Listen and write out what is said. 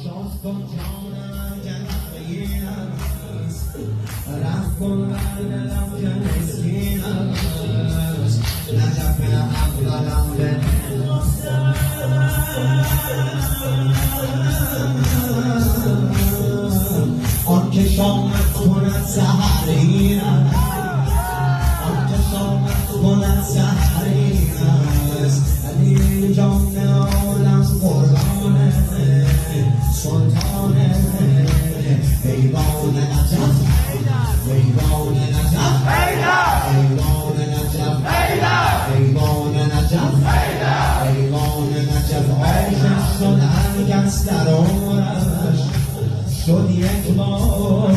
شاد کن جانم که غمگین است، رفت کن بر دلم که مسکین است. نجف اولم به آن که شامت کند سحرین است، آن که شامت کند سحرین است. علی جان عالم قربانه سلطان ایوان نجف، ایوان نجف، ایوان نجف، ایوان نجف، ایوان نجف. عاشق شد هر کس در عمرش شد یک بار